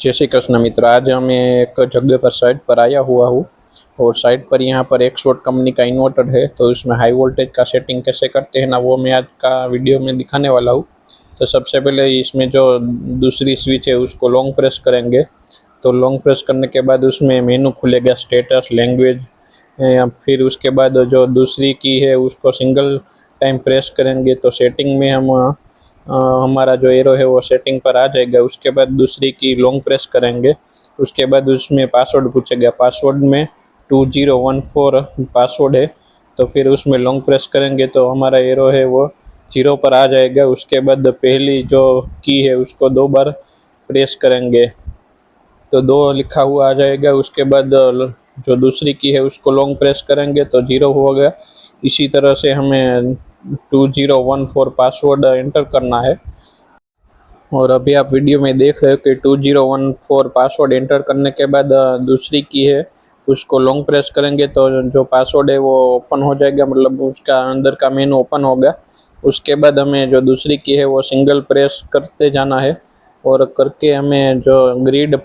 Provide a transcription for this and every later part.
जय श्री कृष्ण मित्र। आज मैं एक जगह पर साइट पर आया हुआ हूँ और साइट पर यहाँ पर एक्सवोट कंपनी का इन्वर्टर है। तो इसमें हाई वोल्टेज का सेटिंग कैसे करते हैं ना, वो मैं आज का वीडियो में दिखाने वाला हूँ। तो सबसे पहले इसमें जो दूसरी स्विच है उसको लॉन्ग प्रेस करेंगे। तो लॉन्ग प्रेस करने के बाद उसमें मेनू खुलेगा, स्टेटस, लैंग्वेज। फिर उसके बाद जो दूसरी की है उसको सिंगल टाइम प्रेस करेंगे तो सेटिंग में हम हमारा जो एरो है वो सेटिंग पर आ जाएगा। उसके बाद दूसरी की लॉन्ग प्रेस करेंगे। उसके बाद उसमें पासवर्ड पूछेगा, पासवर्ड में 2014 पासवर्ड है। तो फिर उसमें लॉन्ग प्रेस करेंगे तो हमारा एरो है वो 0 पर आ जाएगा। उसके बाद पहली जो की है उसको 2 बार प्रेस करेंगे तो 2 लिखा हुआ आ जाएगा। उसके बाद जो दूसरी की है उसको लॉन्ग प्रेस करेंगे तो 0 हो गया। इसी तरह से हमें 2014 पासवर्ड एंटर करना है। और अभी आप वीडियो में देख रहे हो कि 2014 पासवर्ड एंटर करने के बाद दूसरी की है उसको लॉन्ग प्रेस करेंगे तो जो पासवर्ड है वो ओपन हो जाएगा, मतलब उसका अंदर का मेनू ओपन होगा। उसके बाद हमें जो दूसरी की है वो सिंगल प्रेस करते जाना है और करके हमें जो ग्रिड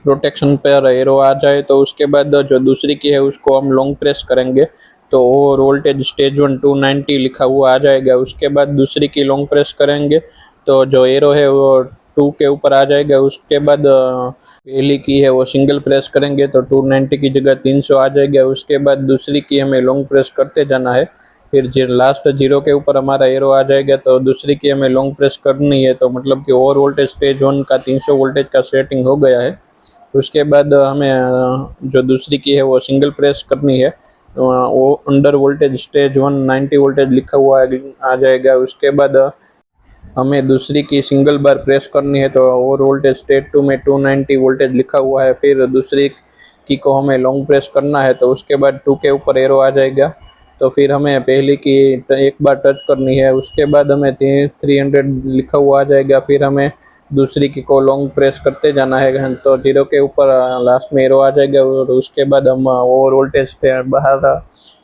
प्रोटेक्शन पर एरो आ जाए तो उसके बाद जो दूसरी की है उसको हम लॉन्ग प्रेस करेंगे तो ओवर वोल्टेज स्टेज 1 290 लिखा हुआ आ जाएगा। उसके बाद दूसरी की लॉन्ग प्रेस करेंगे तो जो एरो है वो 2 के ऊपर आ जाएगा। उसके बाद पहली की है वो सिंगल प्रेस करेंगे तो 290 की जगह 300 आ जाएगा। उसके बाद दूसरी की हमें लॉन्ग प्रेस करते जाना है, फिर लास्ट 0 के ऊपर हमारा एरो आ जाएगा। तो दूसरी की हमें लॉन्ग प्रेस करनी है तो मतलब कि ओवर वोल्टेज स्टेज 1 का 300 वोल्टेज का सेटिंग हो गया है। उसके बाद हमें जो दूसरी की है वो सिंगल प्रेस करनी है। वो अंडर वोल्टेज स्टेज 1 90 वोल्टेज लिखा हुआ आ जाएगा। उसके बाद हमें दूसरी की सिंगल बार प्रेस करनी है तो ओवर वोल्टेज स्टेज 2 में 290 वोल्टेज लिखा हुआ है। फिर दूसरी की को हमें लॉन्ग प्रेस करना है तो उसके बाद 2 के ऊपर एरो आ जाएगा। तो फिर हमें पहली की एक बार टच करनी है। उसके बाद हमें 300 लिखा हुआ आ जाएगा। फिर हमें दूसरी की को लॉन्ग प्रेस करते जाना है तो 0 के ऊपर लास्ट में एरो आ जाएगा। और उसके बाद हम ओवर वोल्टेज से बाहर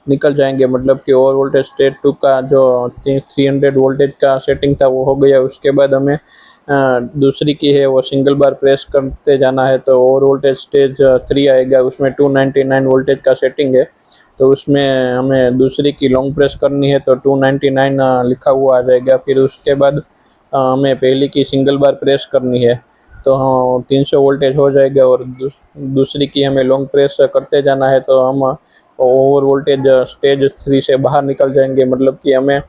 निकल जाएंगे, मतलब कि ओवर वोल्टेज स्टेज 2 का जो 300 वोल्टेज का सेटिंग था वो हो गया। उसके बाद हमें दूसरी की है वो सिंगल बार प्रेस करते जाना है तो ओवर वोल्टेज स्टेज 3 आएगा, उसमें 299 वोल्टेज का सेटिंग है। तो उसमें हमें दूसरी की लॉन्ग प्रेस करनी है तो 299 लिखा हुआ आ जाएगा। फिर उसके बाद हमें पहली की सिंगल बार प्रेस करनी है तो हाँ 300 वोल्टेज हो जाएगा। और दूसरी की हमें लॉन्ग प्रेस करते जाना है तो हम ओवर वोल्टेज स्टेज 3 से बाहर निकल जाएंगे, मतलब कि हमें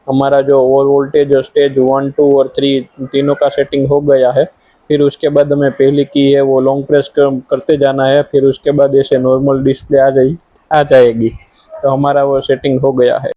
हमारा जो ओवर वोल्टेज स्टेज 1 2 और 3 तीनों का सेटिंग हो गया है। फिर उसके बाद हमें पहली की है वो लॉन्ग प्रेस करते जाना है। फिर उसके बाद ऐसे नॉर्मल डिस्प्ले आ जाएगी तो हमारा वो सेटिंग हो गया है।